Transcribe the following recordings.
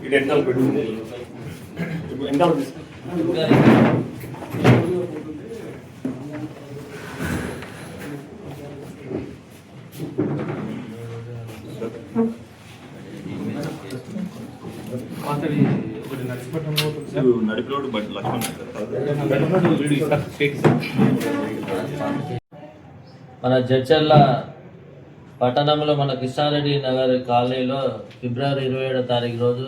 ఇది ఎంటాలు పెట్టుకుంది ఎంటాలు నడిపి రోడ్డు బట్ లక్ష్మణ్ మన జడ్చర్ల పట్టణంలో మన కృష్ణారెడ్డి నగర్ కాలనీలో ఫిబ్రవరి 27వ తారీఖు రోజు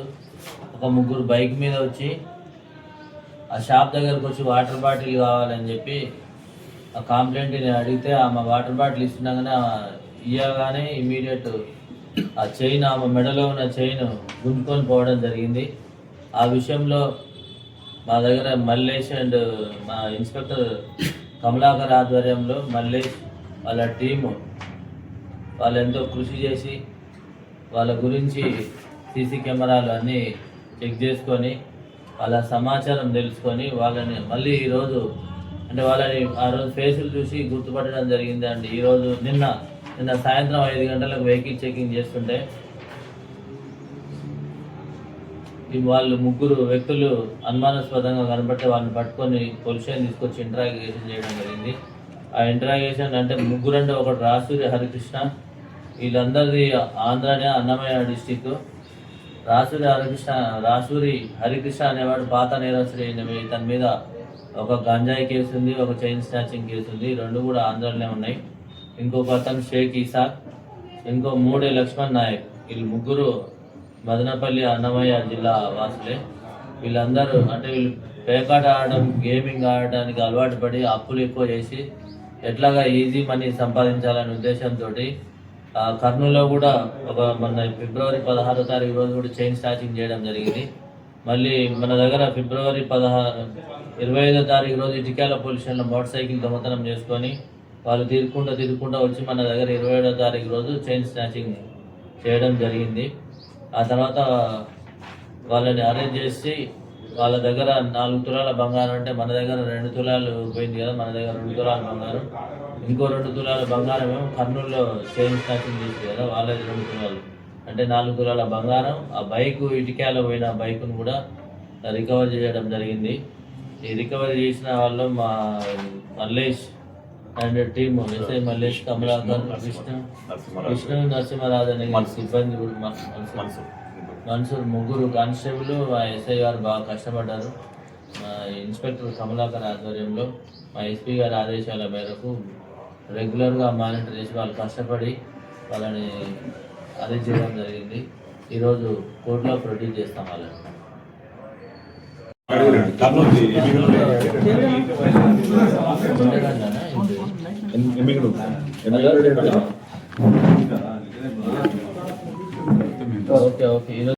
ఒక ముగ్గురు బైక్ మీద వచ్చి ఆ షాప్ దగ్గరకు వచ్చి వాటర్ బాటిల్ కావాలని చెప్పి ఆ కంప్లైంట్ని అడిగితే ఆమె వాటర్ బాటిల్ ఇస్తున్నాగానే ఇవ్వగానే ఇమీడియట్ ఆ చైన్ ఆమె మెడలో ఉన్న చైన్ గుంజుకొని పోవడం జరిగింది. ఆ విషయంలో మా దగ్గర మల్లేష్ అండ్ మా ఇన్స్పెక్టర్ కమలాకర్ ఆధ్వర్యంలో మల్లేష్ వాళ్ళ టీము వాళ్ళు ఎంతో కృషి చేసి వాళ్ళ గురించి సీసీ కెమెరాలు అన్నీ చెక్ చేసుకొని వాళ్ళ సమాచారం తెలుసుకొని వాళ్ళని మళ్ళీ ఈరోజు అంటే వాళ్ళని ఆ రోజు ఫేసులు చూసి గుర్తుపట్టడం జరిగింది. అండ్ ఈరోజు నిన్న సాయంత్రం 5 గంటలకు వెహికల్ చెకింగ్ చేస్తుంటే వాళ్ళు ముగ్గురు వ్యక్తులు అనుమానాస్పదంగా కనబడితే వాళ్ళని పట్టుకొని పోలీస్ స్టేషన్ తీసుకొచ్చి ఇంట్రాగేషన్ చేయడం జరిగింది. ఆ ఇంట్రాగేషన్ అంటే ముగ్గురంటే ఒకటి రాసూరి హరికృష్ణ, వీళ్ళందరిది ఆంధ్రానే అన్నమయ్య డిస్టిక్. రాసూరి హరికృష్ణ అనేవాడు పాత నేరస్తుడు. ఇతని మీద ఒక గంజాయి కేసు ఉంది, ఒక చైన్ స్నాచింగ్ కేసు ఉంది, రెండు కూడా ఆంధ్రాలోనే ఉన్నాయి. ఇంకొక అతను షేక్ ఇసాక్, ఇంకో మూడే లక్ష్మణ్ నాయక్. వీళ్ళు ముగ్గురు మదనపల్లి అన్నమయ్య జిల్లా వాసులే. వీళ్ళందరూ అంటే వీళ్ళు పేకాట ఆడడం, గేమింగ్ ఆడడానికి అలవాటు పడి అప్పులు ఎక్కువ చేసి ఎట్లాగా ఈజీ మనీ సంపాదించాలనే ఉద్దేశంతో కర్నూలులో కూడా మొన్న ఫిబ్రవరి 16వ తారీఖు రోజు కూడా చైన్ స్నాచింగ్ చేయడం జరిగింది. మళ్ళీ మన దగ్గర ఫిబ్రవరి 25వ తారీఖు రోజు ఇటికాల పోలీస్ స్టేషన్లో మోటార్ సైకిల్ దొంగతనం చేసుకొని వాళ్ళు తిరుగుకుంటూ వచ్చి మన దగ్గర 27వ తారీఖు రోజు చైన్ స్నాచింగ్ చేయడం జరిగింది. ఆ తర్వాత వాళ్ళని అరెస్ట్ చేసి వాళ్ళ దగ్గర 4 తులాల బంగారం అంటే మన దగ్గర 2 తులాలు పోయింది కదా, మన దగ్గర 2 తులాల బంగారం, ఇంకో 2 తులాల బంగారం ఏమో కర్నూలులో చైన్ స్నాచింగ్ చేసి కదా వాళ్ళది 2 తులాలు అంటే 4 తులాల బంగారం. ఆ బైక్ ఇటికాలో పోయిన బైక్ను కూడా రికవర్ చేయడం జరిగింది. ఈ రికవరీ చేసిన వాళ్ళు మా Mallesh and team SI Mallesh, Kamalakar, Vishnu Narasimharaju అనే సిబ్బంది మన్సూర్ ముగ్గురు కానిస్టేబుల్ మా ఎస్ఐ గారు బాగా కష్టపడ్డారు. మా ఇన్స్పెక్టర్ కమలాకర్ ఆధ్వర్యంలో మా ఎస్పీ గారి ఆదేశాల మేరకు రెగ్యులర్గా మానిటర్ చేసి వాళ్ళు కష్టపడి వాళ్ళని అరెస్ట్ చేయడం జరిగింది. ఈరోజు కోర్టులో ప్రొడ్యూస్ చేస్తాం వాళ్ళని. Okay okay.